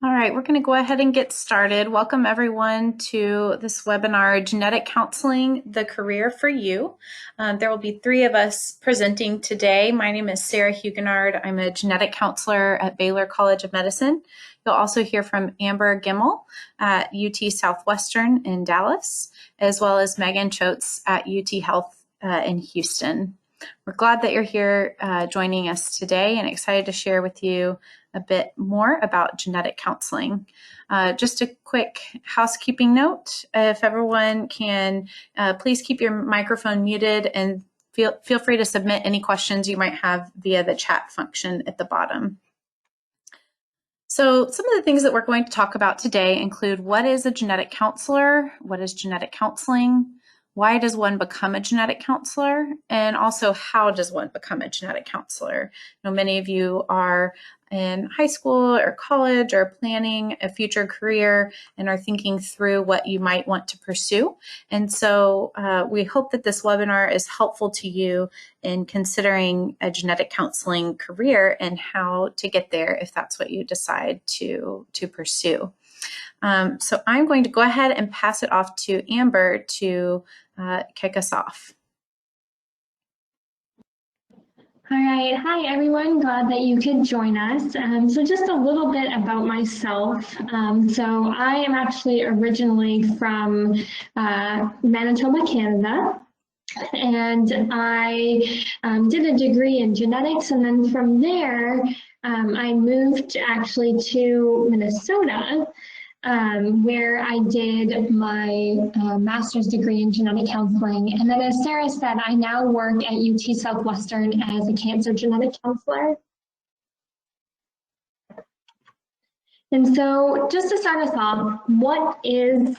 All right, we're going to go ahead and get started. Welcome everyone to this webinar, Genetic Counseling, the Career for You. There will be three of us presenting today. My name is Sarah Huguenard. I'm a genetic counselor at Baylor College of Medicine. You'll also hear from Amber Gimmel at UT Southwestern in Dallas, as well as Megan Choates at UT Health in Houston. We're glad that you're here joining us today and excited to share with you a bit more about genetic counseling. Just a quick housekeeping note, if everyone can please keep your microphone muted and feel free to submit any questions you might have via the chat function at the bottom. So some of the things that we're going to talk about today include what is a genetic counselor, what is genetic counseling, why does one become a genetic counselor, and also how does one become a genetic counselor? I know many of you are in high school or college or planning a future career and are thinking through what you might want to pursue. And so we hope that this webinar is helpful to you in considering a genetic counseling career and how to get there if that's what you decide to pursue. So I'm going to go ahead and pass it off to Amber to kick us off. All right, hi everyone, glad that you could join us. So just a little bit about myself. So I am actually originally from Manitoba, Canada, and I did a degree in genetics, and then from there I moved actually to Minnesota, where I did my master's degree in genetic counseling. And then as Sarah said, I now work at UT Southwestern as a cancer genetic counselor. And so just to start us off, what is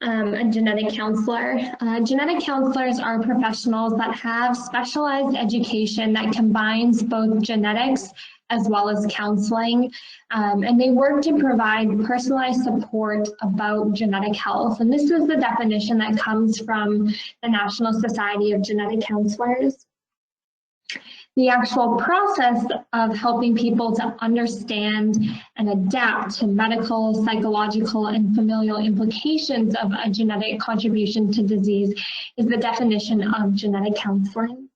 a genetic counselor? Genetic counselors are professionals that have specialized education that combines both genetics as well as counseling, and they work to provide personalized support about genetic health. And this is the definition that comes from the National Society of Genetic Counselors. The actual process of helping people to understand and adapt to medical, psychological, and familial implications of a genetic contribution to disease is the definition of genetic counseling.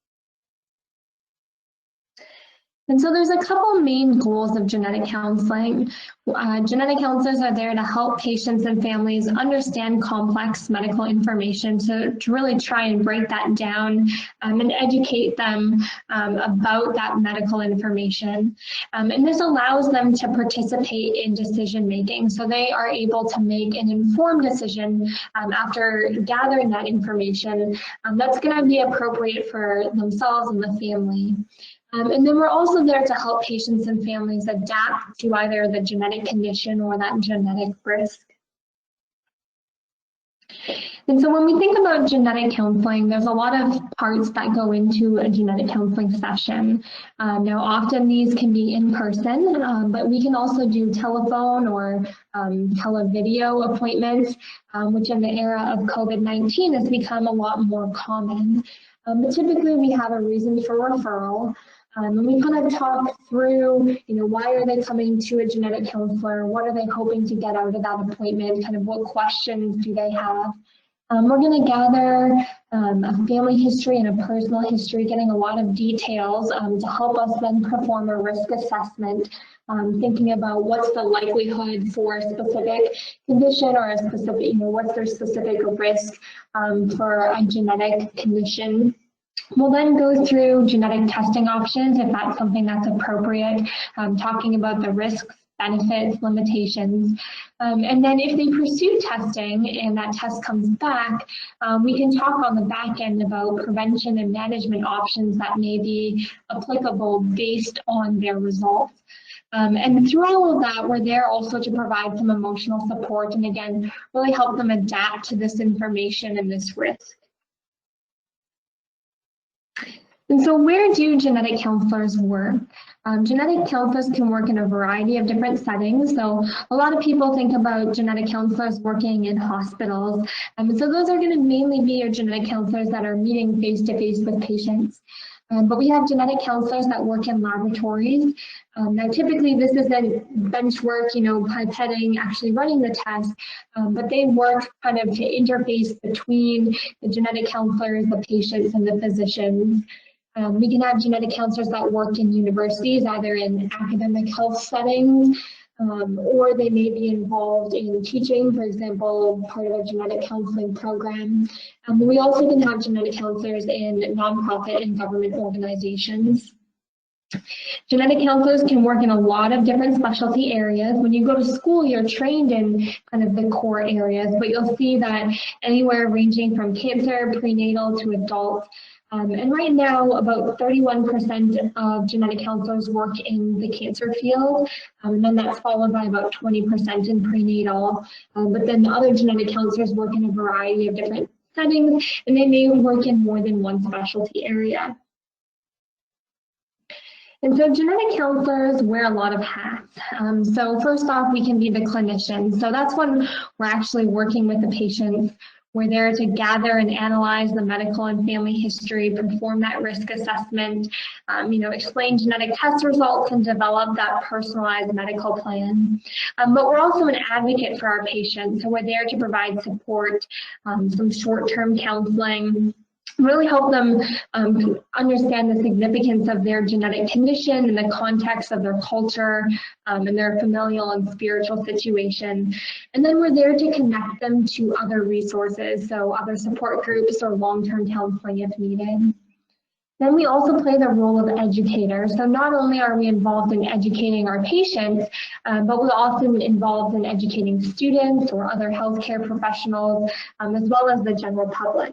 And so there's a couple main goals of genetic counseling. Genetic counselors are there to help patients and families understand complex medical information, to really try and break that down and educate them about that medical information. And this allows them to participate in decision making, so they are able to make an informed decision after gathering that information that's going to be appropriate for themselves and the family. And then we're also there to help patients and families adapt to either the genetic condition or that genetic risk. And so when we think about genetic counseling, there's a lot of parts that go into a genetic counseling session. Now, often these can be in person, but we can also do telephone or televideo appointments, which in the era of COVID-19 has become a lot more common. But typically we have a reason for referral. And we kind of talk through, why are they coming to a genetic counselor? What are they hoping to get out of that appointment? Kind of what questions do they have? We're going to gather a family history and a personal history, getting a lot of details to help us then perform a risk assessment, thinking about what's the likelihood for a specific condition or a specific, what's their specific risk for a genetic condition. We'll then go through genetic testing options if that's something that's appropriate, talking about the risks, benefits, limitations. And then if they pursue testing and that test comes back, we can talk on the back end about prevention and management options that may be applicable based on their results. And through all of that, we're there also to provide some emotional support and again, really help them adapt to this information and this risk. And so where do genetic counselors work? Genetic counselors can work in a variety of different settings. So a lot of people think about genetic counselors working in hospitals. So those are going to mainly be your genetic counselors that are meeting face-to-face with patients. But we have genetic counselors that work in laboratories. Now, typically, this isn't bench work, pipetting, actually running the test, but they work kind of to interface between the genetic counselors, the patients, and the physicians. We can have genetic counselors that work in universities, either in academic health settings, or they may be involved in teaching, for example, part of a genetic counseling program. We also can have genetic counselors in nonprofit and government organizations. Genetic counselors can work in a lot of different specialty areas. When you go to school, you're trained in kind of the core areas, but you'll see that anywhere ranging from cancer, prenatal to adult. And right now, about 31% of genetic counselors work in the cancer field, and then that's followed by about 20% in prenatal. But then the other genetic counselors work in a variety of different settings, and they may work in more than one specialty area. And so genetic counselors wear a lot of hats. So first off, we can be the clinician. So that's when we're actually working with the patients. We're there to gather and analyze the medical and family history, perform that risk assessment, explain genetic test results, and develop that personalized medical plan. But we're also an advocate for our patients. So we're there to provide support, some short-term counseling, really help them understand the significance of their genetic condition in the context of their culture and their familial and spiritual situation. And then we're there to connect them to other resources, so other support groups or long-term counseling if needed. Then we also play the role of educator. So not only are we involved in educating our patients, but we're also involved in educating students or other healthcare professionals, as well as the general public.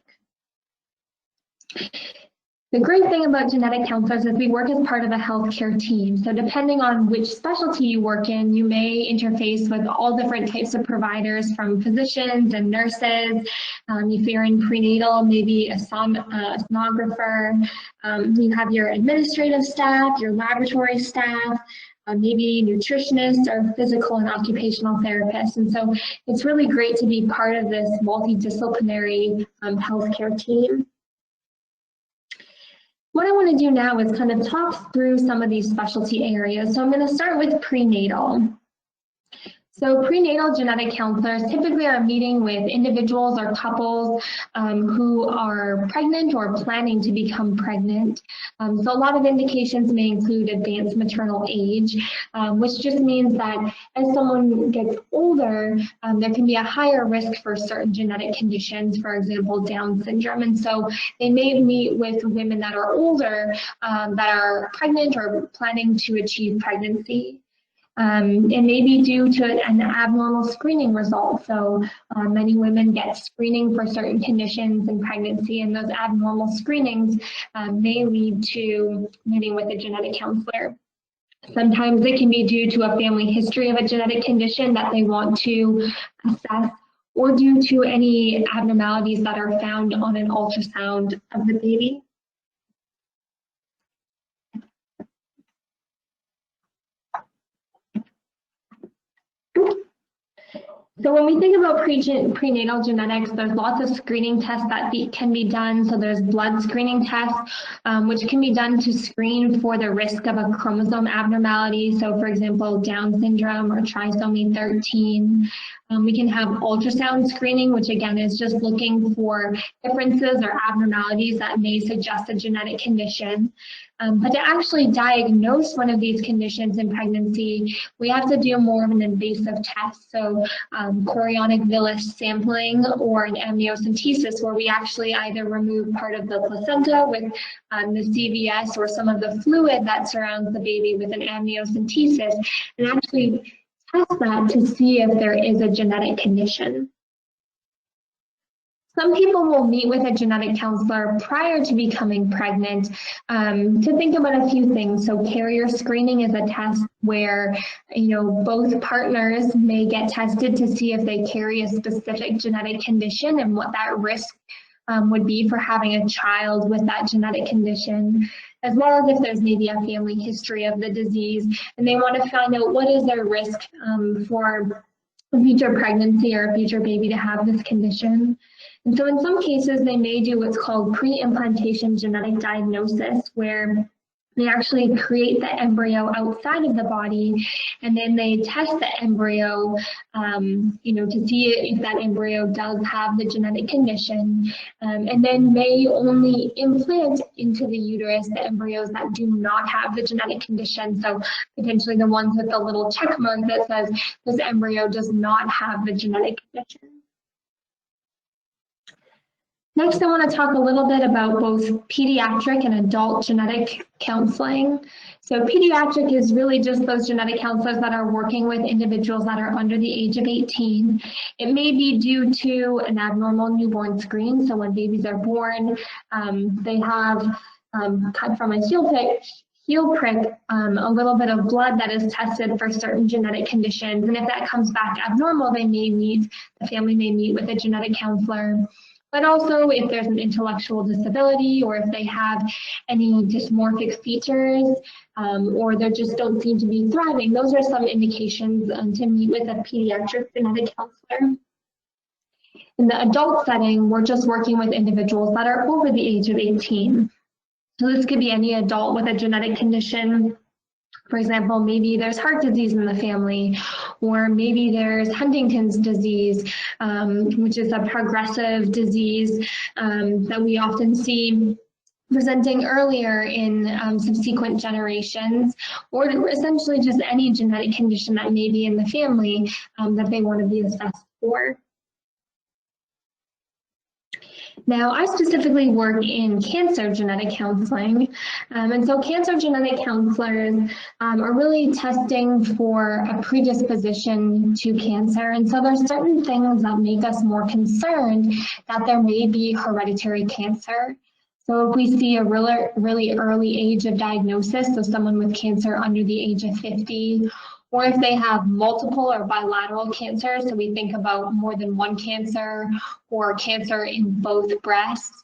The great thing about genetic counselors is we work as part of a healthcare team. So depending on which specialty you work in, you may interface with all different types of providers, from physicians and nurses. If you're in prenatal, maybe a sonographer. You have your administrative staff, your laboratory staff, maybe nutritionists or physical and occupational therapists. And so it's really great to be part of this multidisciplinary healthcare team. What I want to do now is kind of talk through some of these specialty areas. So I'm going to start with prenatal. So prenatal genetic counselors typically are meeting with individuals or couples who are pregnant or planning to become pregnant. So a lot of indications may include advanced maternal age, which just means that as someone gets older, there can be a higher risk for certain genetic conditions, for example, Down syndrome. And so they may meet with women that are older that are pregnant or planning to achieve pregnancy. It may be due to an abnormal screening result. So many women get screening for certain conditions in pregnancy, and those abnormal screenings may lead to meeting with a genetic counselor. Sometimes it can be due to a family history of a genetic condition that they want to assess, or due to any abnormalities that are found on an ultrasound of the baby. So when we think about prenatal genetics, there's lots of screening tests that can be done. So there's blood screening tests, which can be done to screen for the risk of a chromosome abnormality. So for example, Down syndrome or trisomy 13. We can have ultrasound screening, which again is just looking for differences or abnormalities that may suggest a genetic condition. But to actually diagnose one of these conditions in pregnancy, we have to do more of an invasive test. So chorionic villus sampling or an amniocentesis, where we actually either remove part of the placenta with the CVS or some of the fluid that surrounds the baby with an amniocentesis, and actually test that to see if there is a genetic condition. Some people will meet with a genetic counselor prior to becoming pregnant to think about a few things. So carrier screening is a test where, both partners may get tested to see if they carry a specific genetic condition and what that risk would be for having a child with that genetic condition, as well as if there's maybe a family history of the disease, and they want to find out what is their risk for a future pregnancy or a future baby to have this condition. And so in some cases, they may do what's called pre-implantation genetic diagnosis, where they actually create the embryo outside of the body, and then they test the embryo, to see if that embryo does have the genetic condition, and then may only implant into the uterus the embryos that do not have the genetic condition. So potentially the ones with the little check mark that says this embryo does not have the genetic condition. Next, I want to talk a little bit about both pediatric and adult genetic counseling. So pediatric is really just those genetic counselors that are working with individuals that are under the age of 18. It may be due to an abnormal newborn screen. So when babies are born, they have, cut from a heel prick, a little bit of blood that is tested for certain genetic conditions. And if that comes back abnormal, the family may meet with a genetic counselor. But also if there's an intellectual disability, or if they have any dysmorphic features, or they just don't seem to be thriving, those are some indications to meet with a pediatric genetic counselor. In the adult setting, we're just working with individuals that are over the age of 18. So this could be any adult with a genetic condition. For example, maybe there's heart disease in the family, or maybe there's Huntington's disease, which is a progressive disease that we often see presenting earlier in subsequent generations, or essentially just any genetic condition that may be in the family that they want to be assessed for. Now, I specifically work in cancer genetic counseling, and so cancer genetic counselors are really testing for a predisposition to cancer, and so there's certain things that make us more concerned that there may be hereditary cancer. So if we see a really early age of diagnosis, so someone with cancer under the age of 50, or if they have multiple or bilateral cancer, so we think about more than one cancer, or cancer in both breasts.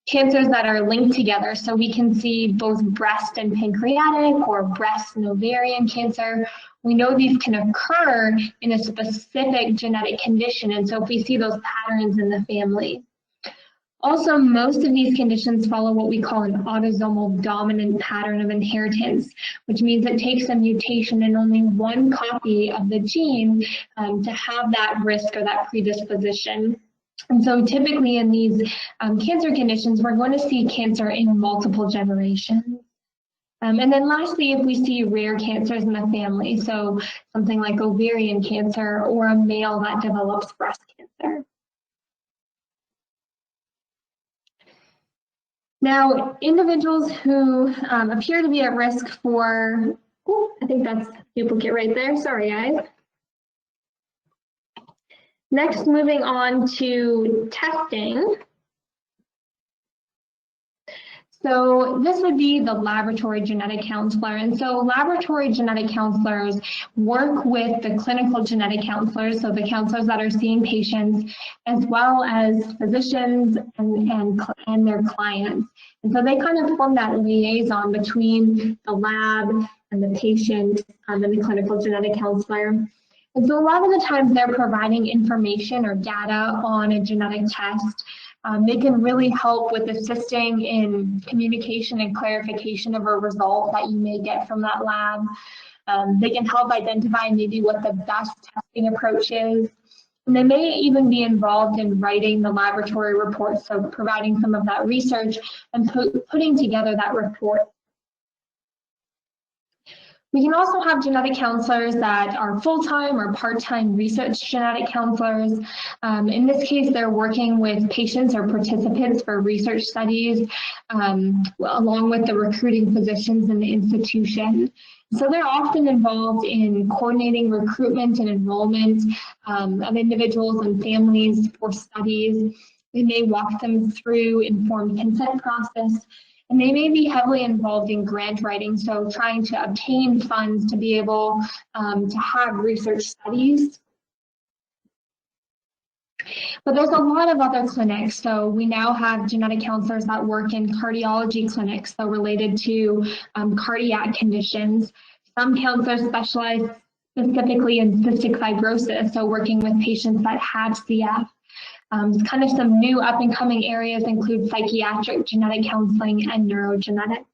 Cancers that are linked together, so we can see both breast and pancreatic, or breast and ovarian cancer. We know these can occur in a specific genetic condition, and so if we see those patterns in the family. Also, most of these conditions follow what we call an autosomal dominant pattern of inheritance, which means it takes a mutation in only one copy of the gene to have that risk or that predisposition. And so typically in these cancer conditions, we're going to see cancer in multiple generations. And then lastly, if we see rare cancers in the family, so something like ovarian cancer, or a male that develops breast cancer. Now, individuals who appear to be at risk for, I think that's duplicate right there, sorry guys. Next, moving on to testing. So this would be the laboratory genetic counselor. And so laboratory genetic counselors work with the clinical genetic counselors, so the counselors that are seeing patients, as well as physicians and their clients. And so they kind of form that liaison between the lab and the patient and the clinical genetic counselor. And so a lot of the times they're providing information or data on a genetic test. They can really help with assisting in communication and clarification of a result that you may get from that lab. They can help identify maybe what the best testing approach is. And they may even be involved in writing the laboratory report, so providing some of that research and putting together that report. We can also have genetic counselors that are full-time or part-time research genetic counselors. In this case, they're working with patients or participants for research studies, along with the recruiting physicians in the institution. So they're often involved in coordinating recruitment and enrollment of individuals and families for studies. They may walk them through informed consent process. And they may be heavily involved in grant writing, so trying to obtain funds to be able to have research studies. But there's a lot of other clinics. So we now have genetic counselors that work in cardiology clinics, so related to cardiac conditions. Some counselors specialize specifically in cystic fibrosis, so working with patients that have CF. Kind of some new up and coming areas include psychiatric genetic counseling and neurogenetics.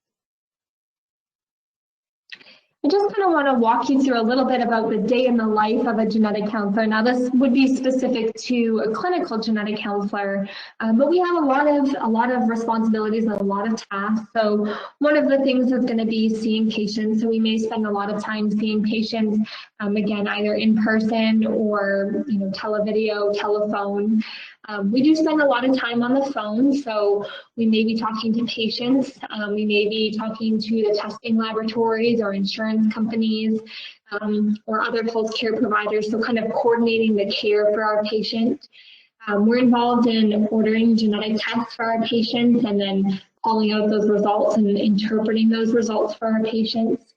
I just kind of want to walk you through a little bit about the day in the life of a genetic counselor. Now, this would be specific to a clinical genetic counselor, but we have a lot of responsibilities and a lot of tasks. So one of the things is going to be seeing patients. So we may spend a lot of time seeing patients, again, either in person or televideo, telephone. We do spend a lot of time on the phone, so we may be talking to patients, we may be talking to the testing laboratories or insurance companies or other healthcare providers, so kind of coordinating the care for our patient. We're involved in ordering genetic tests for our patients and then calling out those results and interpreting those results for our patients.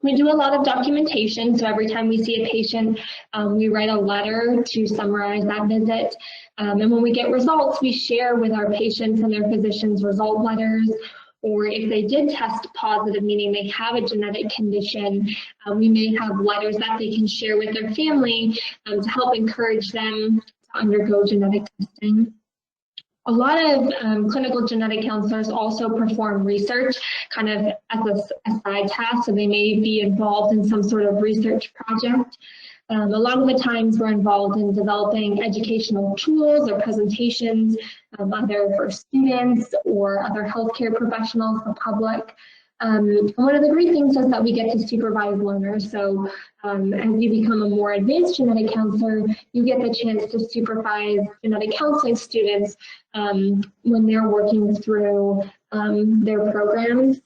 We do a lot of documentation, so every time we see a patient, we write a letter to summarize that visit. And when we get results, we share with our patients and their physicians result letters, or if they did test positive, meaning they have a genetic condition, we may have letters that they can share with their family to help encourage them to undergo genetic testing. A lot of clinical genetic counselors also perform research kind of as a side task, so they may be involved in some sort of research project. A lot of the times we're involved in developing educational tools or presentations, either for students or other healthcare professionals, the public. One of the great things is that we get to supervise learners. So as you become a more advanced genetic counselor, you get the chance to supervise genetic counseling students when they're working through their programs.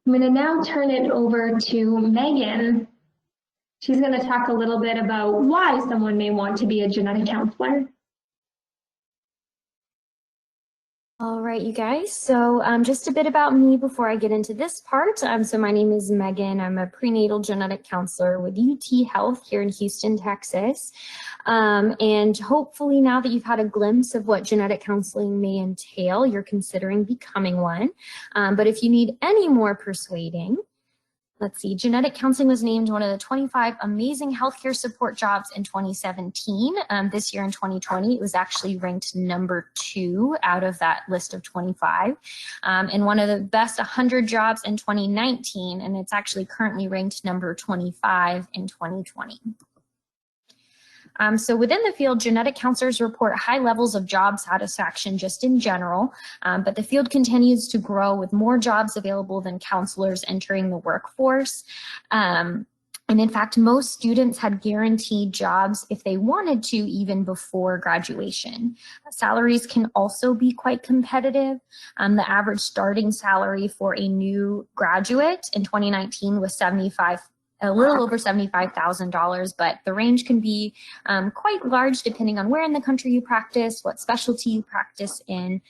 I'm going to now turn it over to Megan. She's going to talk a little bit about why someone may want to be a genetic counselor. All right, you guys. So just a bit about me before I get into this part. So my name is Megan. I'm a prenatal genetic counselor with UT Health here in Houston, Texas. And hopefully now that you've had a glimpse of what genetic counseling may entail, you're considering becoming one. But if you need any more persuading, let's see, genetic counseling was named one of the 25 amazing healthcare support jobs in 2017. This year in 2020, it was actually ranked number 2 out of that list of 25. And one of the best 100 jobs in 2019, and it's actually currently ranked number 25 in 2020. So within the field, genetic counselors report high levels of job satisfaction just in general, but the field continues to grow with more jobs available than counselors entering the workforce. And in fact, most students had guaranteed jobs if they wanted to, even before graduation. Salaries can also be quite competitive. The average starting salary for a new graduate in 2019 was a little over $75,000, but the range can be quite large depending on where in the country you practice, what specialty you practice in,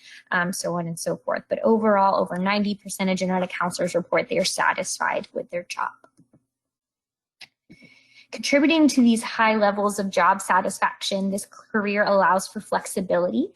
so on and so forth. But overall, over 90% of genetic counselors report they are satisfied with their job. Contributing to these high levels of job satisfaction, this career allows for flexibility.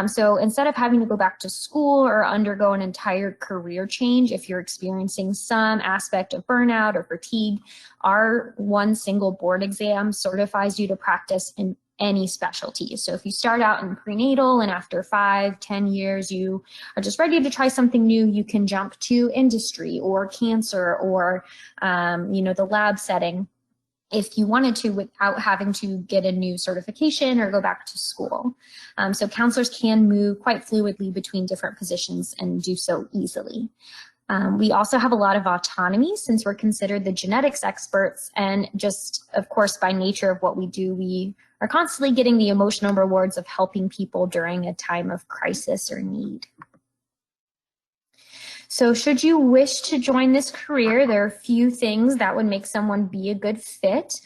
So instead of having to go back to school or undergo an entire career change, if you're experiencing some aspect of burnout or fatigue, our one single board exam certifies you to practice in any specialty. So if you start out in prenatal and after 5-10 years you are just ready to try something new, you can jump to industry or cancer or the lab setting if you wanted to without having to get a new certification or go back to school. So counselors can move quite fluidly between different positions and do so easily. We also have a lot of autonomy since we're considered the genetics experts, and just, of course, by nature of what we do, we are constantly getting the emotional rewards of helping people during a time of crisis or need. So should you wish to join this career, there are a few things that would make someone be a good fit.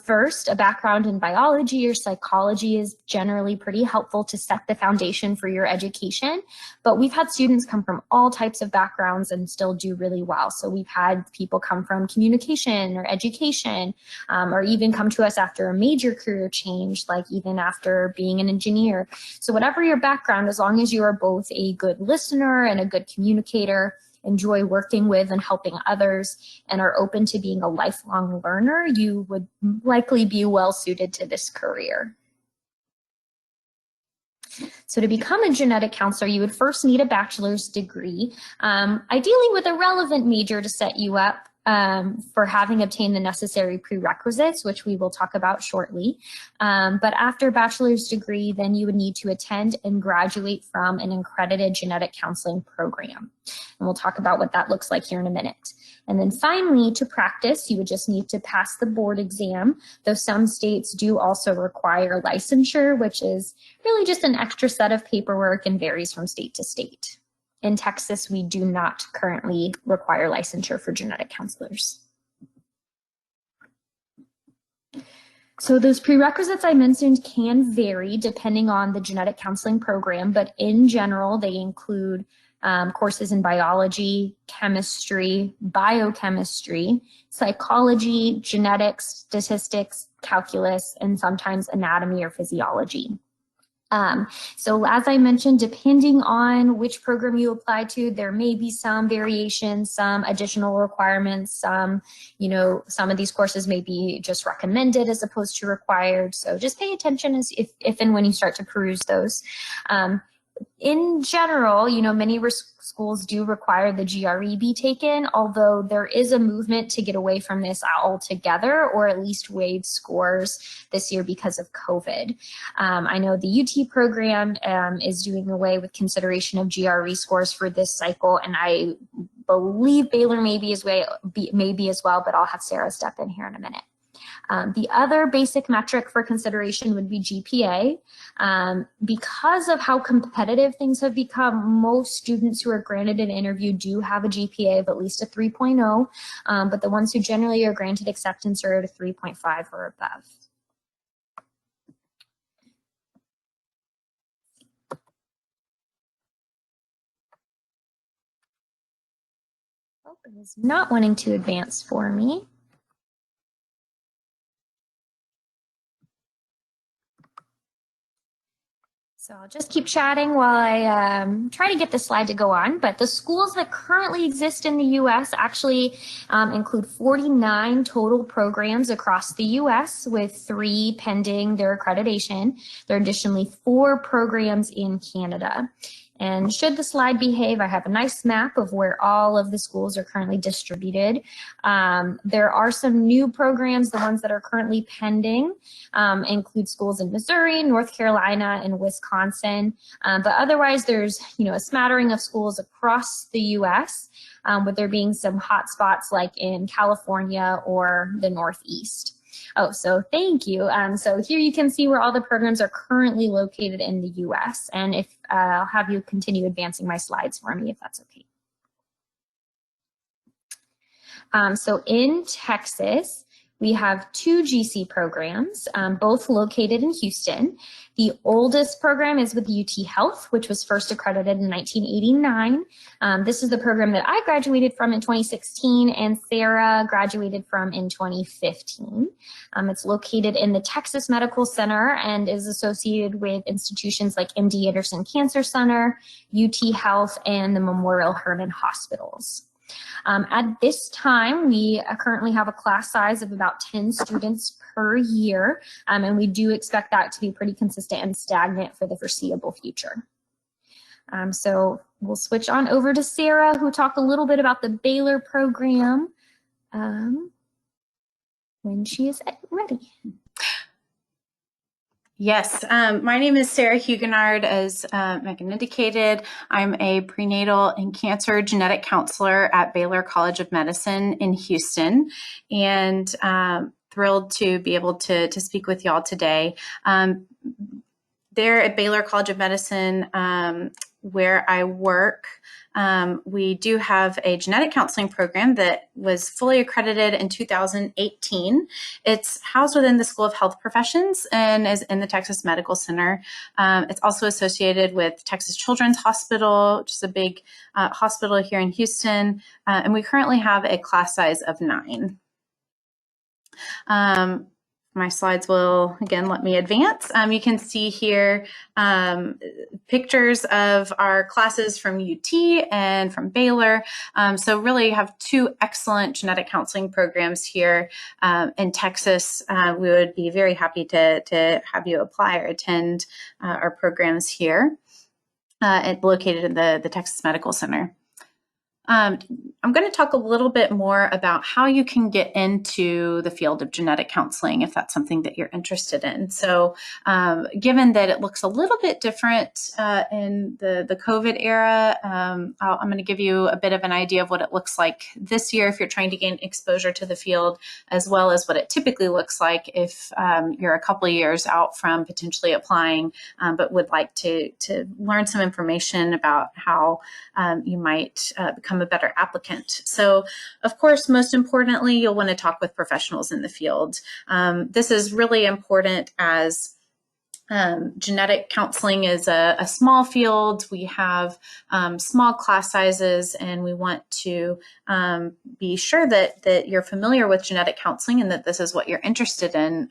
First, a background in biology or psychology is generally pretty helpful to set the foundation for your education, but we've had students come from all types of backgrounds and still do really well. So we've had people come from communication or education, or even come to us after a major career change, like even after being an engineer. So whatever your background, as long as you are both a good listener and a good communicator, enjoy working with and helping others, and are open to being a lifelong learner, you would likely be well suited to this career. So to become a genetic counselor, you would first need a bachelor's degree, ideally with a relevant major to set you up for having obtained the necessary prerequisites, which we will talk about shortly. But after a bachelor's degree, then you would need to attend and graduate from an accredited genetic counseling program. And we'll talk about what that looks like here in a minute. And then finally, to practice, you would just need to pass the board exam, though some states do also require licensure, which is really just an extra set of paperwork and varies from state to state. In Texas, we do not currently require licensure for genetic counselors. So those prerequisites I mentioned can vary depending on the genetic counseling program, but in general, they include courses in biology, chemistry, biochemistry, psychology, genetics, statistics, calculus, and sometimes anatomy or physiology. So as I mentioned, depending on which program you apply to, there may be some variations, some additional requirements, some of these courses may be just recommended as opposed to required. So just pay attention as if and when you start to peruse those. In general, many schools do require the GRE be taken, although there is a movement to get away from this altogether, or at least waive scores this year because of COVID. I know the UT program is doing away with consideration of GRE scores for this cycle, and I believe Baylor may be as well, but I'll have Sarah step in here in a minute. The other basic metric for consideration would be GPA. Because of how competitive things have become, most students who are granted an interview do have a GPA of at least a 3.0, but the ones who generally are granted acceptance are at a 3.5 or above. It is not wanting to advance for me. So I'll just keep chatting while I try to get the slide to go on. But the schools that currently exist in the U.S. actually include 49 total programs across the U.S. with 3 pending their accreditation. There are additionally 4 programs in Canada. And should the slide behave, I have a nice map of where all of the schools are currently distributed. There are some new programs. The ones that are currently pending include schools in Missouri, North Carolina, and Wisconsin. But otherwise, there's a smattering of schools across the U.S., with there being some hot spots like in California or the Northeast. Oh, so thank you. So here you can see where all the programs are currently located in the U.S. And if I'll have you continue advancing my slides for me, if that's okay. So in Texas, we have 2 GC programs, both located in Houston. The oldest program is with UT Health, which was first accredited in 1989. This is the program that I graduated from in 2016 and Sarah graduated from in 2015. It's located in the Texas Medical Center and is associated with institutions like MD Anderson Cancer Center, UT Health, and the Memorial Hermann Hospitals. At this time, we currently have a class size of about 10 students per year, and we do expect that to be pretty consistent and stagnant for the foreseeable future. So we'll switch on over to Sarah, who talked a little bit about the Baylor program when she is ready. Yes, my name is Sarah Huguenard. As Megan indicated, I'm a prenatal and cancer genetic counselor at Baylor College of Medicine in Houston, and thrilled to be able to speak with y'all today. There at Baylor College of Medicine, where I work, we do have a genetic counseling program that was fully accredited in 2018. It's housed within the School of Health Professions and is in the Texas Medical Center. It's also associated with Texas Children's Hospital, which is a big hospital here in Houston. And we currently have a class size of 9. my slides will again let me advance. You can see here pictures of our classes from UT and from Baylor. So really have two excellent genetic counseling programs here in Texas. We would be very happy to have you apply or attend our programs here located in the Texas Medical Center. I'm going to talk a little bit more about how you can get into the field of genetic counseling if that's something that you're interested in. So given that it looks a little bit different in the COVID era, I'm going to give you a bit of an idea of what it looks like this year if you're trying to gain exposure to the field, as well as what it typically looks like if you're a couple of years out from potentially applying, but would like to learn some information about how you might become a better applicant. So, of course, most importantly, you'll want to talk with professionals in the field. This is really important as genetic counseling is a small field. We have small class sizes, and we want to be sure that you're familiar with genetic counseling and that this is what you're interested in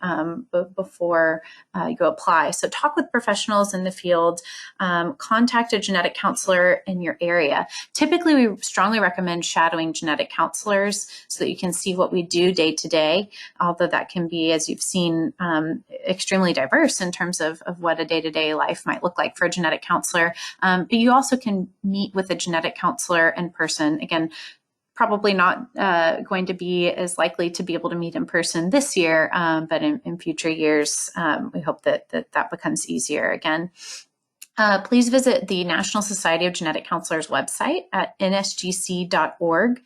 before you apply. So talk with professionals in the field, contact a genetic counselor in your area. Typically, we strongly recommend shadowing genetic counselors so that you can see what we do day to day, although that can be, as you've seen, extremely diverse in terms of what a day-to-day life might look like for a genetic counselor. But you also can meet with a genetic counselor in person. Again, probably not going to be as likely to be able to meet in person this year, but in future years, we hope that becomes easier again. Please visit the National Society of Genetic Counselors website at nsgc.org.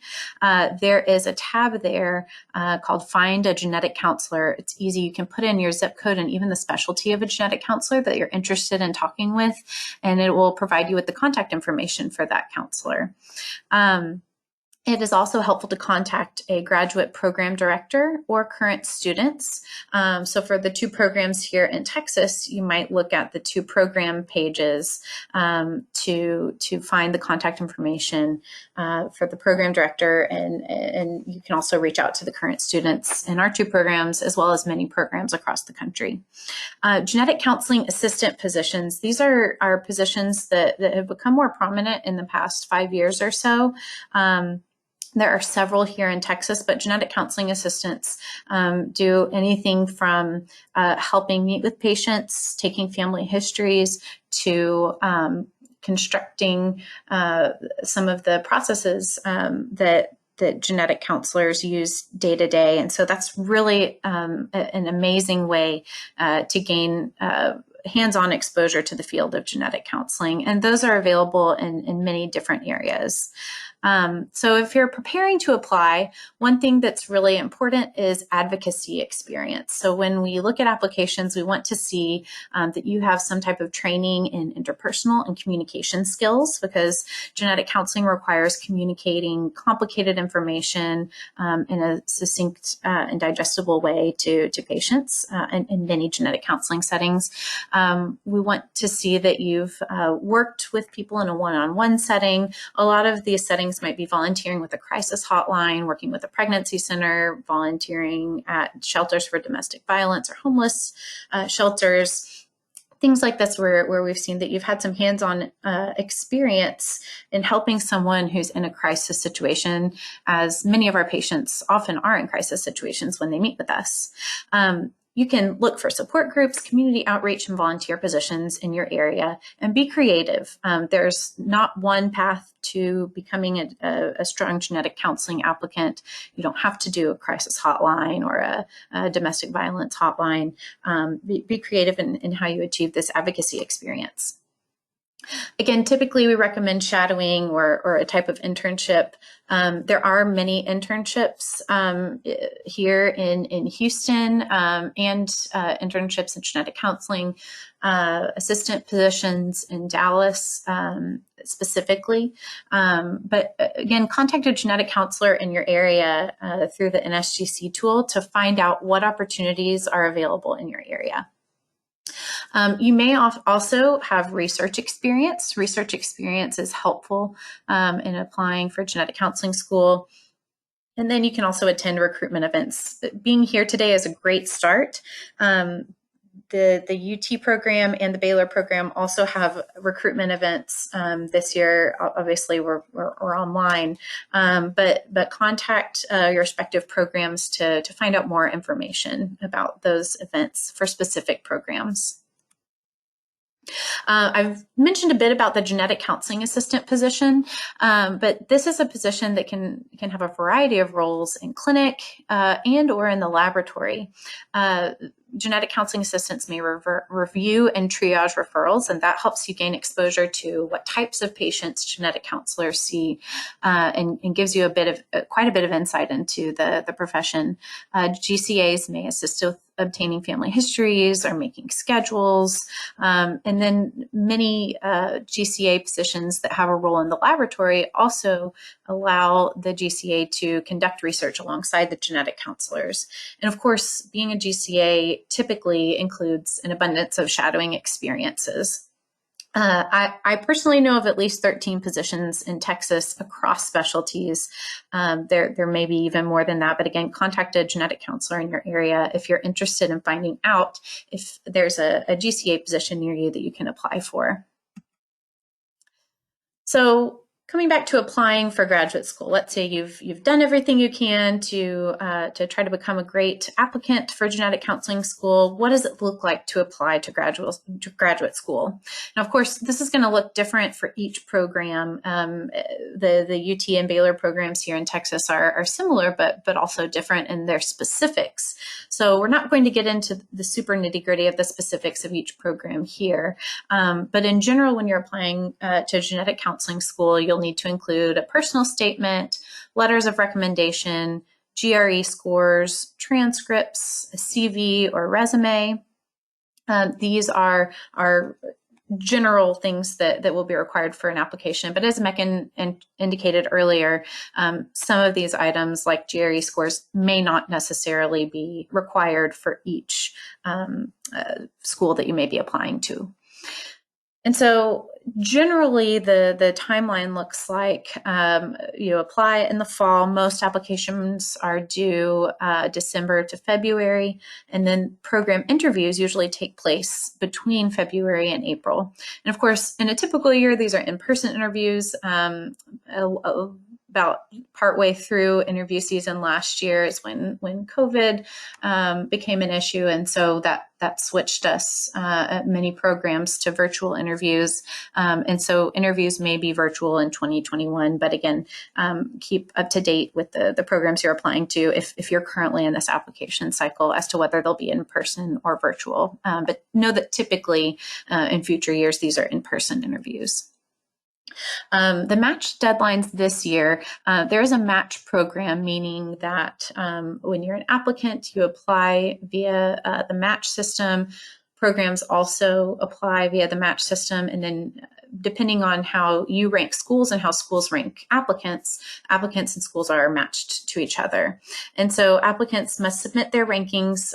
There is a tab there called Find a Genetic Counselor. It's easy. You can put in your zip code and even the specialty of a genetic counselor that you're interested in talking with, and it will provide you with the contact information for that counselor. It is also helpful to contact a graduate program director or current students. So for the two programs here in Texas, you might look at the two program pages to find the contact information for the program director, and you can also reach out to the current students in our two programs, as well as many programs across the country. Genetic counseling assistant positions. These are positions that have become more prominent in the past 5 years or so. There are several here in Texas, but genetic counseling assistants do anything from helping meet with patients, taking family histories, to constructing some of the processes that genetic counselors use day to day. And so that's really an amazing way to gain hands-on exposure to the field of genetic counseling. And those are available in many different areas. So if you're preparing to apply, one thing that's really important is advocacy experience. So when we look at applications, we want to see that you have some type of training in interpersonal and communication skills, because genetic counseling requires communicating complicated information in a succinct and digestible way to patients in many genetic counseling settings. We want to see that you've worked with people in a one-on-one setting. A lot of these settings might be volunteering with a crisis hotline, working with a pregnancy center, volunteering at shelters for domestic violence or homeless shelters, things like this where we've seen that you've had some hands-on experience in helping someone who's in a crisis situation, as many of our patients often are in crisis situations when they meet with us. You can look for support groups, community outreach, and volunteer positions in your area, and be creative. There's not one path to becoming a strong genetic counseling applicant. You don't have to do a crisis hotline or a domestic violence hotline. Be creative in how you achieve this advocacy experience. Again, typically we recommend shadowing or a type of internship. There are many internships here in Houston and internships in genetic counseling, assistant positions in Dallas specifically. But again, contact a genetic counselor in your area through the NSGC tool to find out what opportunities are available in your area. You may also have research experience. Research experience is helpful in applying for genetic counseling school. And then you can also attend recruitment events. Being here today is a great start. The UT program and the Baylor program also have recruitment events this year. Obviously, we're online, but contact your respective programs to find out more information about those events for specific programs. I've mentioned a bit about the genetic counseling assistant position, but this is a position that can have a variety of roles in clinic and or in the laboratory. Genetic counseling assistants may review and triage referrals, and that helps you gain exposure to what types of patients genetic counselors see, and gives you quite a bit of insight into the profession. GCAs may assist with obtaining family histories or making schedules, and then many GCA positions that have a role in the laboratory also allow the GCA to conduct research alongside the genetic counselors. And of course, being a GCA typically includes an abundance of shadowing experiences. I personally know of at least 13 positions in Texas across specialties. There may be even more than that, but again, contact a genetic counselor in your area if you're interested in finding out if there's a GCA position near you that you can apply for. So coming back to applying for graduate school, let's say you've done everything you can to try to become a great applicant for genetic counseling school. What does it look like to apply to graduate school? Now, of course, this is going to look different for each program. The UT and Baylor programs here in Texas are similar, but also different in their specifics. So we're not going to get into the super nitty-gritty of the specifics of each program here. But in general, when you're applying to genetic counseling school, you'll need to include a personal statement, letters of recommendation, GRE scores, transcripts, a CV or resume. These are general things that will be required for an application. But as Megan indicated earlier, some of these items like GRE scores may not necessarily be required for each school that you may be applying to. And so generally the timeline looks like you apply in the fall. Most applications are due December to February, and then program interviews usually take place between February and April. And of course, in a typical year, these are in-person interviews. About partway through interview season last year is when COVID became an issue, and so that switched us at many programs to virtual interviews. And so interviews may be virtual in 2021, but again, keep up to date with the programs you're applying to if you're currently in this application cycle as to whether they'll be in person or virtual. But know that typically in future years, these are in-person interviews. The match deadlines this year, there is a match program, meaning that when you're an applicant, you apply via the match system. Programs also apply via the match system, and then depending on how you rank schools and how schools rank applicants and schools are matched to each other. And so applicants must submit their rankings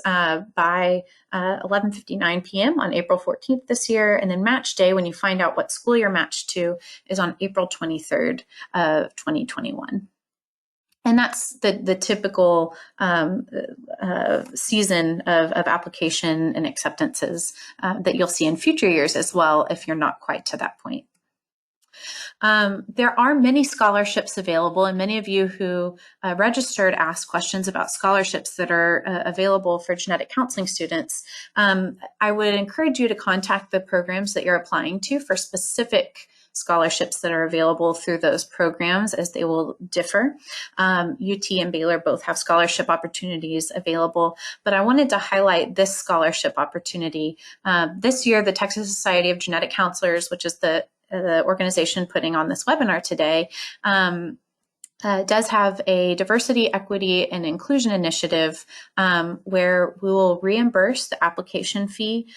by 11:59 p.m. on April 14th this year. And then match day, when you find out what school you're matched to, is on April 23rd of 2021. And that's the typical season of application and acceptances that you'll see in future years as well, if you're not quite to that point. There are many scholarships available, and many of you who registered asked questions about scholarships that are available for genetic counseling students. I would encourage you to contact the programs that you're applying to for specific scholarships that are available through those programs, as they will differ. UT and Baylor both have scholarship opportunities available, but I wanted to highlight this scholarship opportunity. This year, the Texas Society of Genetic Counselors, which is the organization putting on this webinar today, does have a diversity, equity, and inclusion initiative where we will reimburse the application fee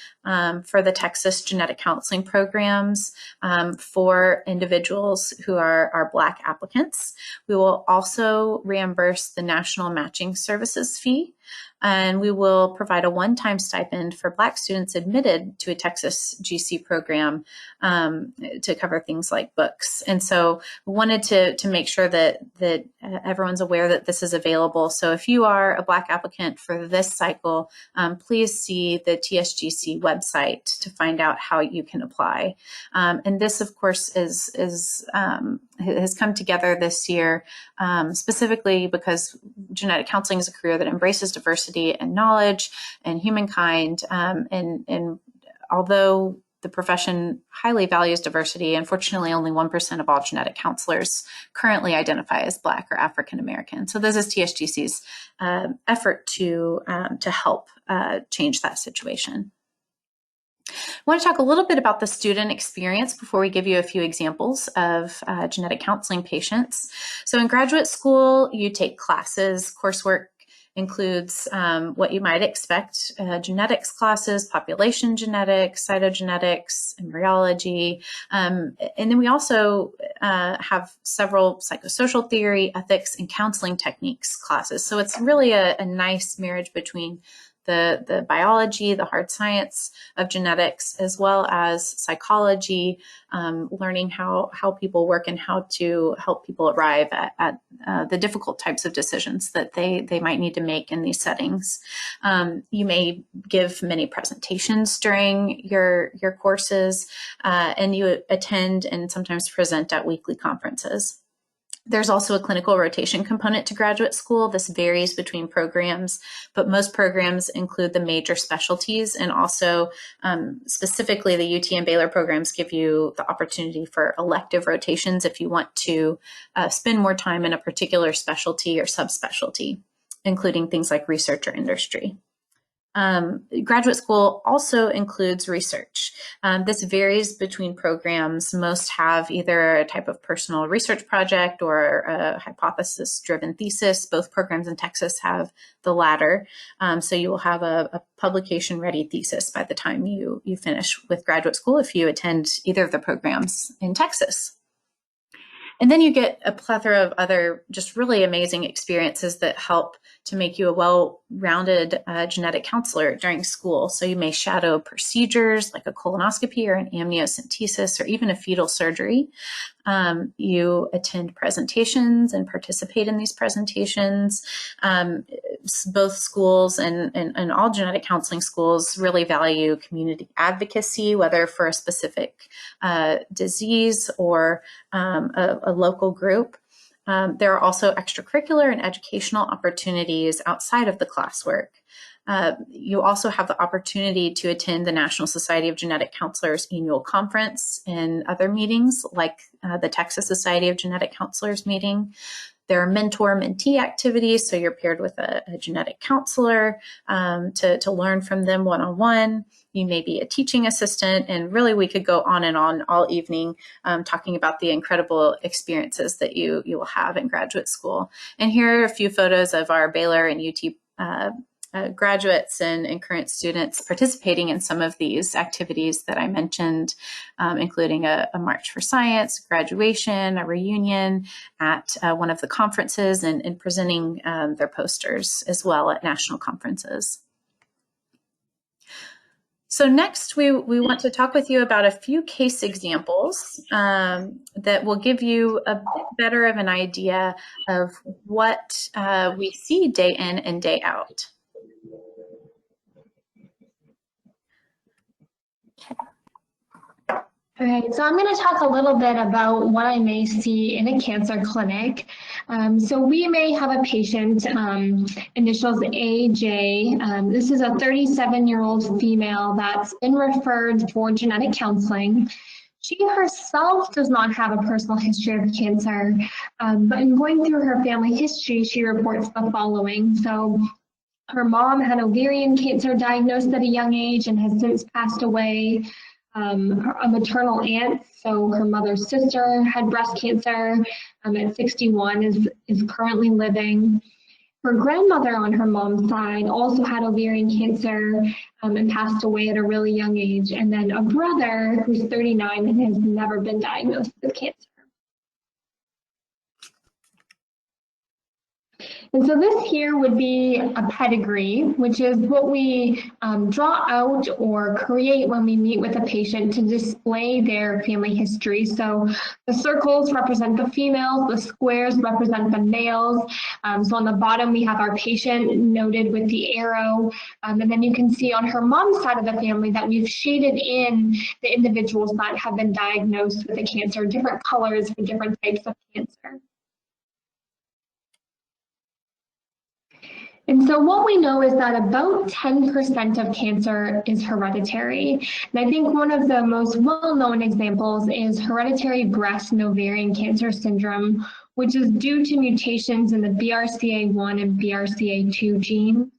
for the Texas genetic counseling programs for individuals who are Black applicants. We will also reimburse the national matching services fee And we will provide a one-time stipend for Black students admitted to a Texas GC program to cover things like books. And so we wanted to make sure that everyone's aware that this is available. So if you are a Black applicant for this cycle, please see the TSGC website to find out how you can apply. And this, of course, has come together this year specifically because genetic counseling is a career that embraces diversity and knowledge and humankind. And although the profession highly values diversity, unfortunately, only 1% of all genetic counselors currently identify as Black or African American. So this is TSGC's effort to help change that situation. I want to talk a little bit about the student experience before we give you a few examples of genetic counseling patients. So in graduate school, you take classes. Coursework includes what you might expect, genetics classes, population genetics, cytogenetics, embryology. And then we also have several psychosocial theory, ethics, and counseling techniques classes. So it's really a nice marriage between the biology, the hard science of genetics, as well as psychology, learning how people work and how to help people arrive at the difficult types of decisions that they might need to make in these settings. You may give many presentations during your courses, and you attend and sometimes present at weekly conferences. There's also a clinical rotation component to graduate school. This varies between programs, but most programs include the major specialties, and also specifically the UT and Baylor programs give you the opportunity for elective rotations if you want to spend more time in a particular specialty or subspecialty, including things like research or industry. Graduate school also includes research. This varies between programs. Most have either a type of personal research project or a hypothesis-driven thesis. Both programs in Texas have the latter. So you will have a publication-ready thesis by the time you finish with graduate school if you attend either of the programs in Texas. And then you get a plethora of other just really amazing experiences that help to make you a well-rounded genetic counselor during school. So you may shadow procedures like a colonoscopy or an amniocentesis or even a fetal surgery. You attend presentations and participate in these presentations. Both schools and all genetic counseling schools really value community advocacy, whether for a specific disease or a local group. There are also extracurricular and educational opportunities outside of the classwork. You also have the opportunity to attend the National Society of Genetic Counselors annual conference and other meetings like the Texas Society of Genetic Counselors meeting. There are mentor-mentee activities, so you're paired with a genetic counselor to learn from them one-on-one. You may be a teaching assistant, and really we could go on and on all evening talking about the incredible experiences that you will have in graduate school. And here are a few photos of our Baylor and UT graduates and current students participating in some of these activities that I mentioned, including a March for Science, graduation, a reunion at one of the conferences, and presenting their posters as well at national conferences. So next, we want to talk with you about a few case examples that will give you a bit better of an idea of what we see day in and day out. Okay, so I'm going to talk a little bit about what I may see in a cancer clinic. So we may have a patient, initials AJ. This is a 37-year-old female that's been referred for genetic counseling. She herself does not have a personal history of cancer, but in going through her family history, she reports the following. So her mom had ovarian cancer diagnosed at a young age and has since passed away. A maternal aunt, so her mother's sister, had breast cancer at 61, is currently living. Her grandmother on her mom's side also had ovarian cancer and passed away at a really young age. And then a brother who's 39 and has never been diagnosed with cancer. And so this here would be a pedigree, which is what we draw out or create when we meet with a patient to display their family history. So the circles represent the females, the squares represent the males. So on the bottom, we have our patient noted with the arrow. And then you can see on her mom's side of the family that we've shaded in the individuals that have been diagnosed with a cancer, different colors for different types of cancer. And so what we know is that about 10% of cancer is hereditary. And I think one of the most well-known examples is hereditary breast and ovarian cancer syndrome, which is due to mutations in the BRCA1 and BRCA2 genes.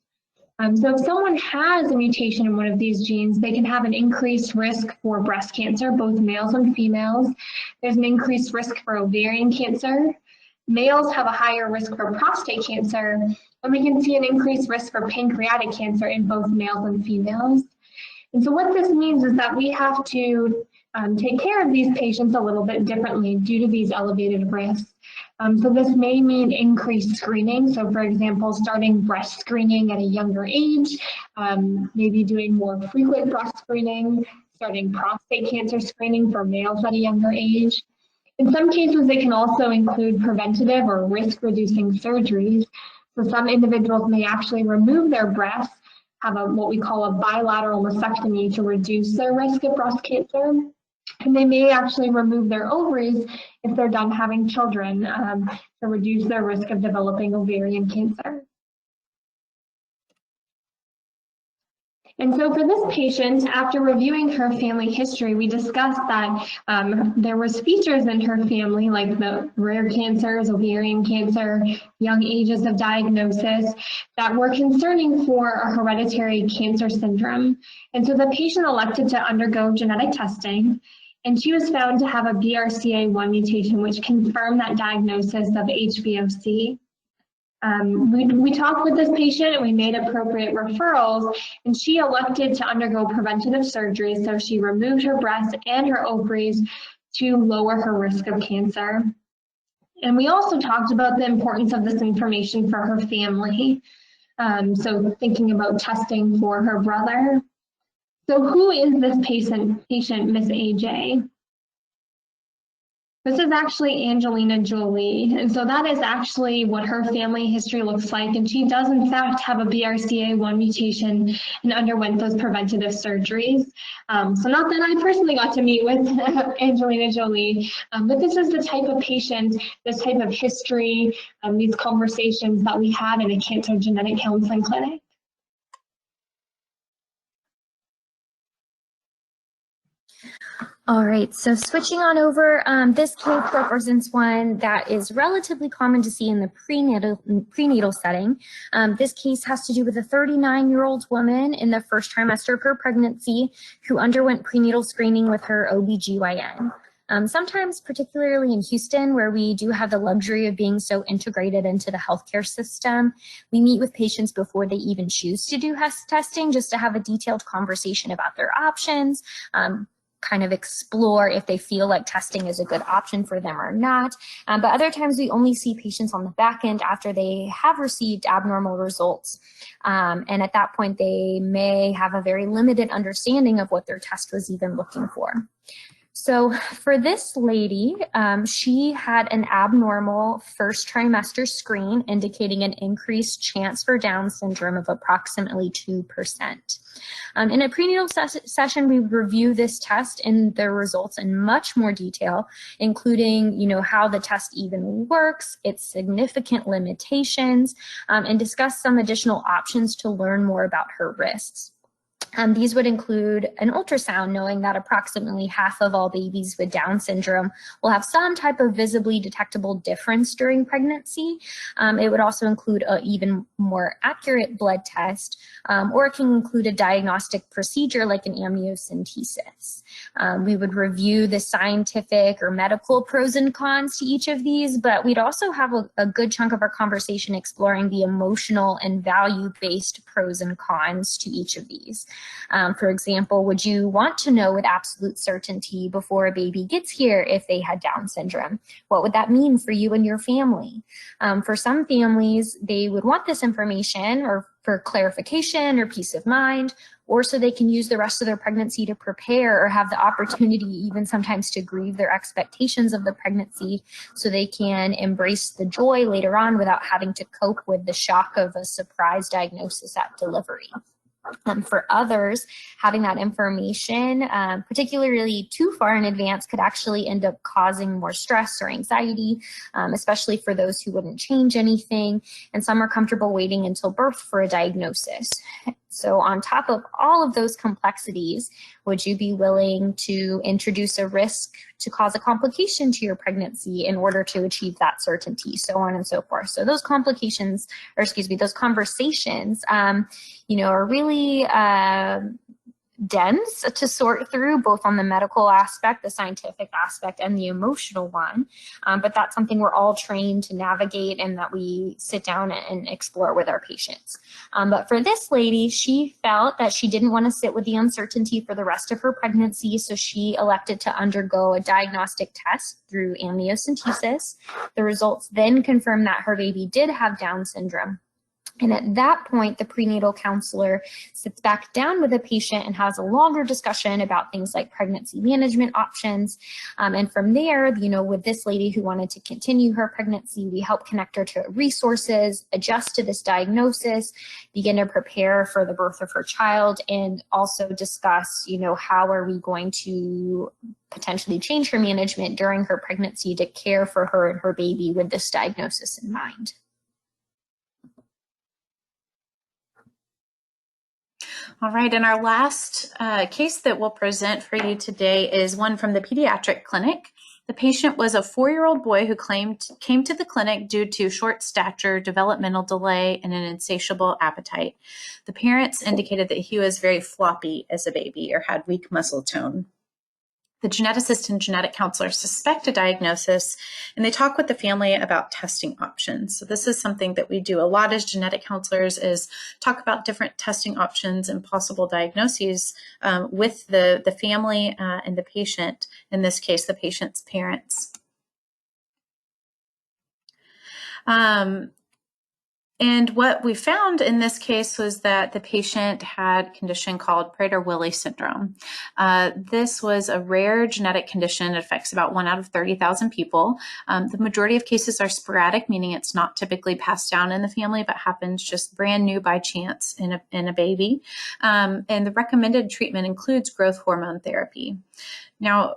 So if someone has a mutation in one of these genes, they can have an increased risk for breast cancer, both males and females. There's an increased risk for ovarian cancer. Males have a higher risk for prostate cancer, and we can see an increased risk for pancreatic cancer in both males and females. And so what this means is that we have to take care of these patients a little bit differently due to these elevated risks. So this may mean increased screening. So for example, starting breast screening at a younger age, maybe doing more frequent breast screening, starting prostate cancer screening for males at a younger age. In some cases, they can also include preventative or risk-reducing surgeries. So some individuals may actually remove their breasts, have what we call a bilateral mastectomy to reduce their risk of breast cancer. And they may actually remove their ovaries if they're done having children to reduce their risk of developing ovarian cancer. And so for this patient, after reviewing her family history, we discussed that there was features in her family like the rare cancers, ovarian cancer, young ages of diagnosis that were concerning for a hereditary cancer syndrome. And so the patient elected to undergo genetic testing, and she was found to have a BRCA1 mutation, which confirmed that diagnosis of HBOC. We talked with this patient and we made appropriate referrals, and she elected to undergo preventative surgery. So she removed her breast and her ovaries to lower her risk of cancer. And we also talked about the importance of this information for her family. So thinking about testing for her brother. So who is this patient, Miss AJ? This is actually Angelina Jolie, and so that is actually what her family history looks like, and she does in fact have a BRCA1 mutation and underwent those preventative surgeries. So not that I personally got to meet with Angelina Jolie, but this is the type of patient, this type of history, these conversations that we had in a cancer genetic counseling clinic. All right, so switching on over, this case represents one that is relatively common to see in the prenatal setting. This case has to do with a 39-year-old woman in the first trimester of her pregnancy who underwent prenatal screening with her OBGYN. Sometimes, particularly in Houston, where we do have the luxury of being so integrated into the healthcare system, we meet with patients before they even choose to do testing just to have a detailed conversation about their options, kind of explore if they feel like testing is a good option for them or not. But other times we only see patients on the back end after they have received abnormal results. And at that point, they may have a very limited understanding of what their test was even looking for. So for this lady, she had an abnormal first trimester screen indicating an increased chance for Down syndrome of approximately 2%. In a prenatal session, we review this test and the results in much more detail, including, how the test even works, its significant limitations, and discuss some additional options to learn more about her risks. These would include an ultrasound, knowing that approximately half of all babies with Down syndrome will have some type of visibly detectable difference during pregnancy. It would also include an even more accurate blood test, or it can include a diagnostic procedure like an amniocentesis. We would review the scientific or medical pros and cons to each of these, but we'd also have a good chunk of our conversation exploring the emotional and value-based pros and cons to each of these. For example, would you want to know with absolute certainty before a baby gets here if they had Down syndrome? What would that mean for you and your family? For some families, they would want this information or for clarification or peace of mind, or so they can use the rest of their pregnancy to prepare or have the opportunity even sometimes to grieve their expectations of the pregnancy so they can embrace the joy later on without having to cope with the shock of a surprise diagnosis at delivery. For others, having that information, particularly too far in advance, could actually end up causing more stress or anxiety, especially for those who wouldn't change anything. And some are comfortable waiting until birth for a diagnosis. So on top of all of those complexities, would you be willing to introduce a risk to cause a complication to your pregnancy in order to achieve that certainty, so on and so forth? So those complications, or excuse me, those conversations, are really dense to sort through, both on the medical aspect, the scientific aspect, and the emotional one. But that's something we're all trained to navigate and that we sit down and explore with our patients. But for this lady, she felt that she didn't want to sit with the uncertainty for the rest of her pregnancy, so she elected to undergo a diagnostic test through amniocentesis. The results then confirmed that her baby did have Down syndrome. And at that point, the prenatal counselor sits back down with the patient and has a longer discussion about things like pregnancy management options. And from there, with this lady who wanted to continue her pregnancy, we help connect her to resources, adjust to this diagnosis, begin to prepare for the birth of her child, and also discuss, how are we going to potentially change her management during her pregnancy to care for her and her baby with this diagnosis in mind. All right, and our last case that we'll present for you today is one from the pediatric clinic. The patient was a 4-year-old boy who came to the clinic due to short stature, developmental delay, and an insatiable appetite. The parents indicated that he was very floppy as a baby or had weak muscle tone. The geneticist and genetic counselor suspect a diagnosis, and they talk with the family about testing options. So this is something that we do a lot as genetic counselors, is talk about different testing options and possible diagnoses with the family and the patient, in this case, the patient's parents. And what we found in this case was that the patient had a condition called Prader-Willi syndrome. This was a rare genetic condition. It affects about 1 out of 30,000 people. The majority of cases are sporadic, meaning it's not typically passed down in the family, but happens just brand new by chance in a baby. And the recommended treatment includes growth hormone therapy. Now,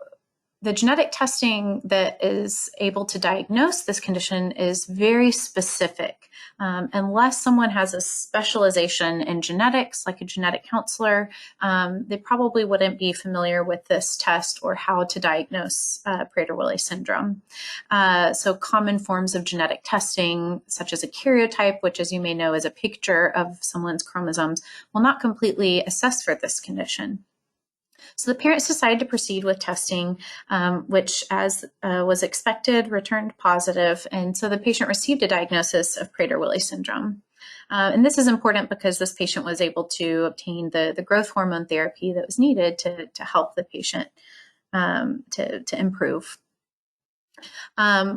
the genetic testing that is able to diagnose this condition is very specific. Unless someone has a specialization in genetics, like a genetic counselor, they probably wouldn't be familiar with this test or how to diagnose Prader-Willi syndrome. So common forms of genetic testing, such as a karyotype, which, as you may know, is a picture of someone's chromosomes, will not completely assess for this condition. So the parents decided to proceed with testing, which, as was expected, returned positive. And so the patient received a diagnosis of Prader-Willi syndrome. And this is important because this patient was able to obtain the growth hormone therapy that was needed to help the patient to improve.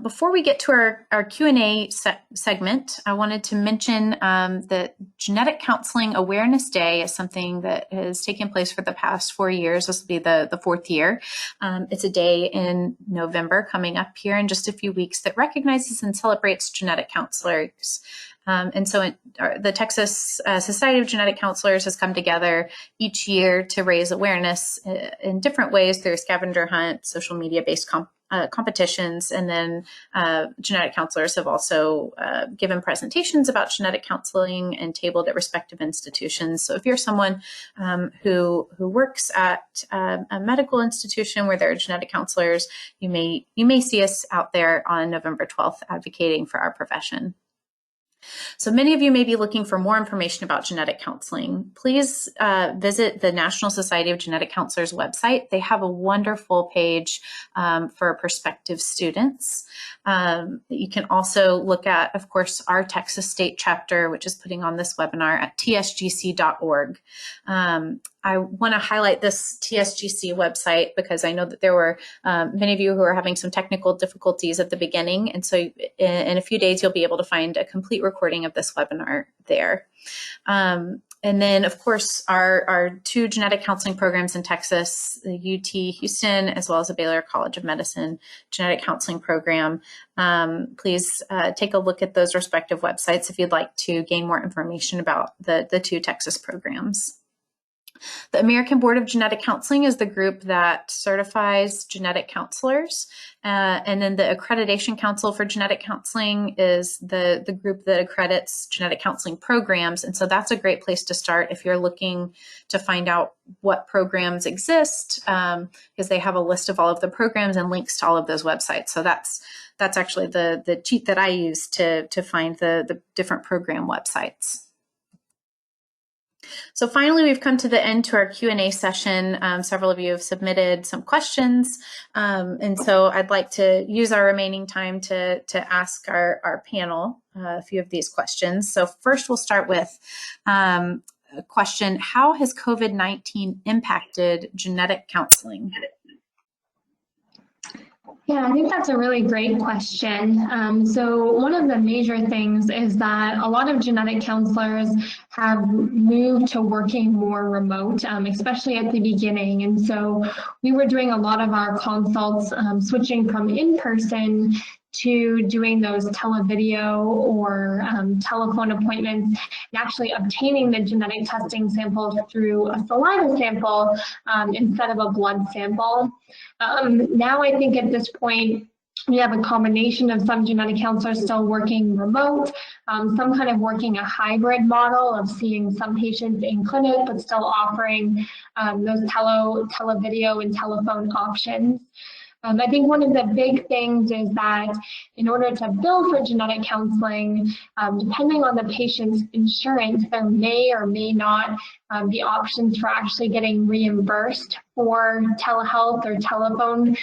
Before we get to our Q&A segment, I wanted to mention that Genetic Counseling Awareness Day is something that has taken place for the past 4 years. This will be the 4th year. It's a day in November coming up here in just a few weeks that recognizes and celebrates genetic counselors. And so the Texas Society of Genetic Counselors has come together each year to raise awareness in different ways through a scavenger hunt, social media-based competitions, and then genetic counselors have also given presentations about genetic counseling and tabled at respective institutions. So if you're someone who works at a medical institution where there are genetic counselors, you may see us out there on November 12th advocating for our profession. So many of you may be looking for more information about genetic counseling. Please visit the National Society of Genetic Counselors website. They have a wonderful page for prospective students. You can also look at, of course, our Texas State chapter, which is putting on this webinar at tsgc.org. I want to highlight this TSGC website because I know that there were many of you who are having some technical difficulties at the beginning. And so in a few days, you'll be able to find a complete recording of this webinar there. And then, of course, our two genetic counseling programs in Texas, the UT Houston, as well as the Baylor College of Medicine genetic counseling program. Please take a look at those respective websites if you'd like to gain more information about the two Texas programs. The American Board of Genetic Counseling is the group that certifies genetic counselors. And then the Accreditation Council for Genetic Counseling is the group that accredits genetic counseling programs. And so that's a great place to start if you're looking to find out what programs exist, because they have a list of all of the programs and links to all of those websites. So that's actually the cheat that I use to find the different program websites. So finally, we've come to the end to our Q&A session. Several of you have submitted some questions. And so I'd like to use our remaining time to ask our panel a few of these questions. So first, we'll start with a question: how has COVID-19 impacted genetic counseling? Yeah, I think that's a really great question. So one of the major things is that a lot of genetic counselors have moved to working more remote, especially at the beginning. And so we were doing a lot of our consults switching from in-person to doing those televideo or telephone appointments and actually obtaining the genetic testing samples through a saliva sample instead of a blood sample. Now I think at this point, we have a combination of some genetic counselors still working remote, some kind of working a hybrid model of seeing some patients in clinic, but still offering those televideo and telephone options. I think one of the big things is that in order to bill for genetic counseling, depending on the patient's insurance, there may or may not be options for actually getting reimbursed for telehealth or telephone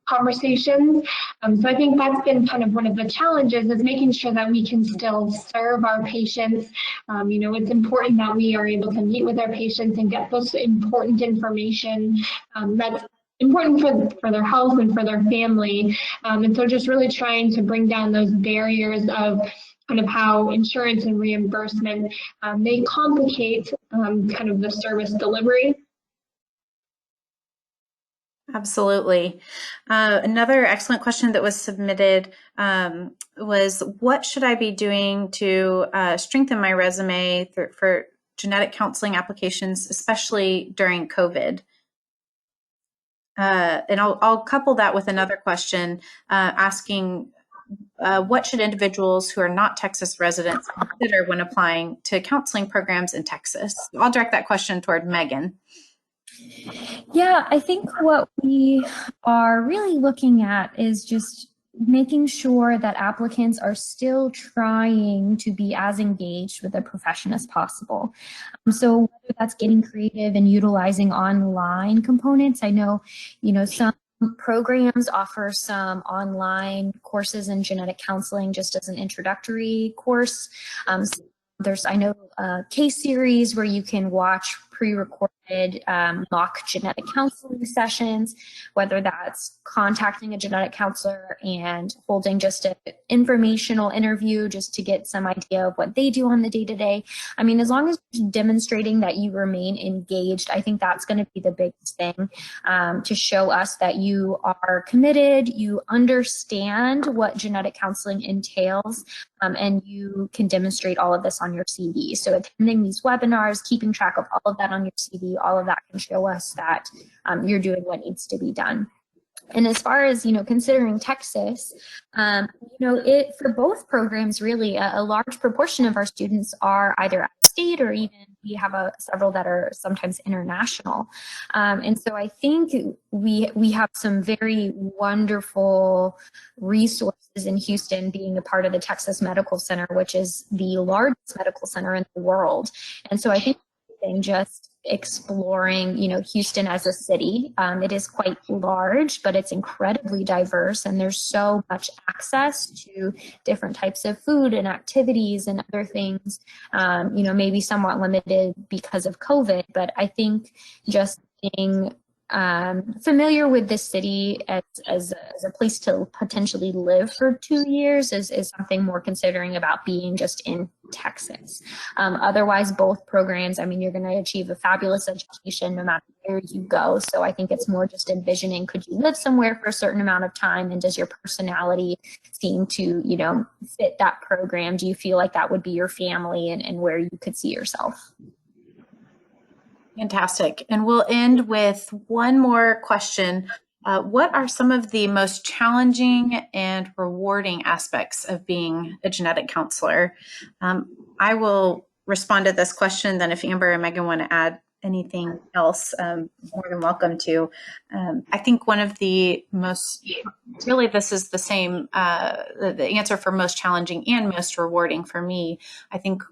conversations. So I think that's been kind of one of the challenges, is making sure that we can still serve our patients. It's important that we are able to meet with our patients and get this important information that's important for their health and for their family. And so just really trying to bring down those barriers of kind of how insurance and reimbursement may complicate kind of the service delivery. Absolutely. Another excellent question that was submitted was, what should I be doing to strengthen my resume for genetic counseling applications, especially during COVID? And I'll couple that with another question asking, what should individuals who are not Texas residents consider when applying to counseling programs in Texas? I'll direct that question toward Megan. Yeah, I think what we are really looking at is just making sure that applicants are still trying to be as engaged with the profession as possible. So whether that's getting creative and utilizing online components, I know, some programs offer some online courses in genetic counseling just as an introductory course. There's, I know, a case series where you can watch pre-recorded mock genetic counseling sessions, whether that's contacting a genetic counselor and holding just an informational interview just to get some idea of what they do on the day-to-day. I mean, as long as you're demonstrating that you remain engaged, I think that's going to be the biggest thing to show us that you are committed, you understand what genetic counseling entails, and you can demonstrate all of this on your CV. So attending these webinars, keeping track of all of that on your CV, all of that can show us that you're doing what needs to be done. And as far as, considering Texas, for both programs, really, a large proportion of our students are either out of state or even we have several that are sometimes international. And so I think we have some very wonderful resources in Houston, being a part of the Texas Medical Center, which is the largest medical center in the world. And so I think just exploring, Houston as a city. It is quite large, but it's incredibly diverse, and there's so much access to different types of food and activities and other things, maybe somewhat limited because of COVID, but I think just being familiar with this city as a place to potentially live for 2 years is something more considering about being just in Texas. Otherwise, both programs, you're going to achieve a fabulous education no matter where you go. So I think it's more just envisioning, could you live somewhere for a certain amount of time, and does your personality seem to, fit that program? Do you feel like that would be your family and where you could see yourself? Fantastic. And we'll end with one more question. What are some of the most challenging and rewarding aspects of being a genetic counselor? I will respond to this question. Then if Amber and Megan want to add anything else, more than welcome to. I think one of the most, really this is the same, the answer for most challenging and most rewarding for me, I think,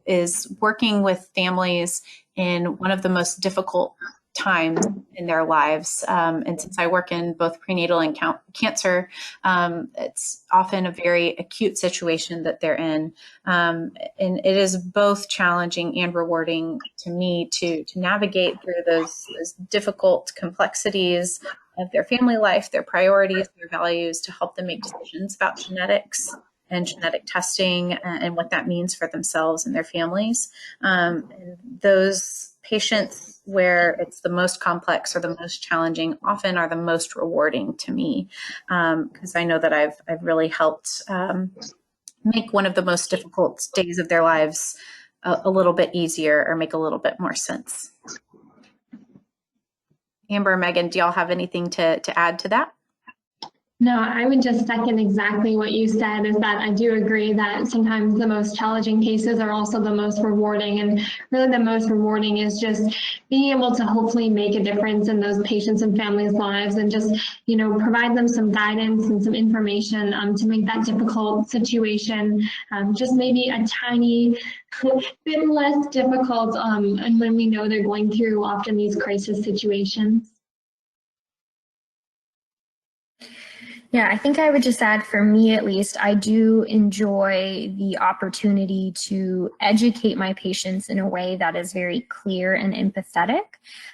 is working with families in one of the most difficult times in their lives. And since I work in both prenatal and cancer, it's often a very acute situation that they're in. And it is both challenging and rewarding to me to navigate through those difficult complexities of their family life, their priorities, their values, to help them make decisions about genetics and genetic testing and what that means for themselves and their families. And those patients where it's the most complex or the most challenging often are the most rewarding to me, because I know that I've really helped make one of the most difficult days of their lives a little bit easier or make a little bit more sense. Amber and Megan, do y'all have anything to add to that? No, I would just second exactly what you said, is that I do agree that sometimes the most challenging cases are also the most rewarding. And really the most rewarding is just being able to hopefully make a difference in those patients and families' lives, and just, provide them some guidance and some information to make that difficult situation just maybe a tiny bit less difficult. And when we know they're going through often these crisis situations. Yeah, I think I would just add, for me at least, I do enjoy the opportunity to educate my patients in a way that is very clear and empathetic.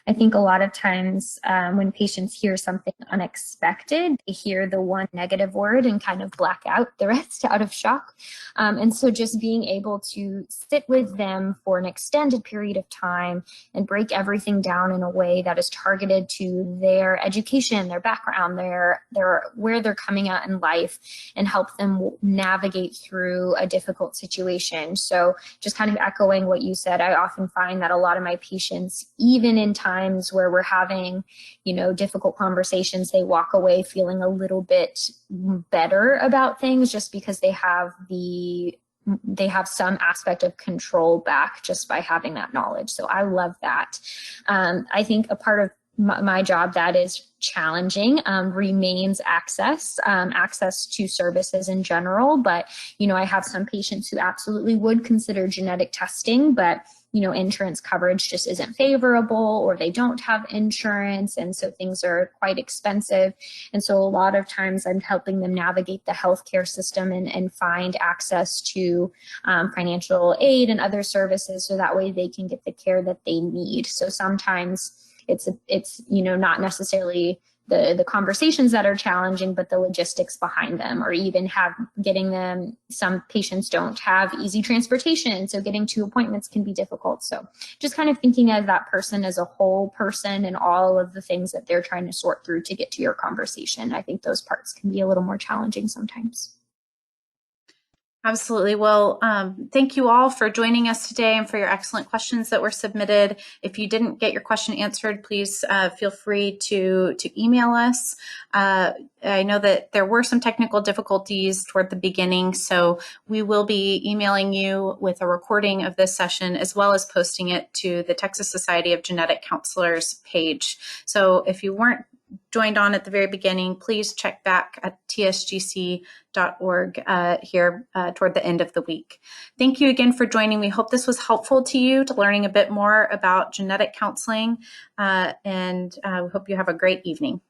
I think a lot of times when patients hear something unexpected, they hear the one negative word and kind of black out the rest out of shock. And so just being able to sit with them for an extended period of time and break everything down in a way that is targeted to their education, their background, their where they're coming out in life, and help them navigate through a difficult situation. So just kind of echoing what you said, I often find that a lot of my patients, even in times where we're having, difficult conversations, they walk away feeling a little bit better about things, just because they have some aspect of control back just by having that knowledge. So I love that. I think a part of my job that is challenging remains access to services in general. But, I have some patients who absolutely would consider genetic testing, but insurance coverage just isn't favorable, or they don't have insurance, and so things are quite expensive. And so a lot of times I'm helping them navigate the healthcare system and find access to financial aid and other services, so that way they can get the care that they need. So sometimes it's not necessarily the conversations that are challenging, but the logistics behind them, or even getting them. Some patients don't have easy transportation, so getting to appointments can be difficult. So just kind of thinking of that person as a whole person and all of the things that they're trying to sort through to get to your conversation. I think those parts can be a little more challenging sometimes. Absolutely. Well, thank you all for joining us today and for your excellent questions that were submitted. If you didn't get your question answered, please feel free to email us. I know that there were some technical difficulties toward the beginning, so we will be emailing you with a recording of this session as well as posting it to the Texas Society of Genetic Counselors page. So if you weren't joined on at the very beginning, please check back at tsgc.org here toward the end of the week. Thank you again for joining. We hope this was helpful to you, to learning a bit more about genetic counseling, and we hope you have a great evening.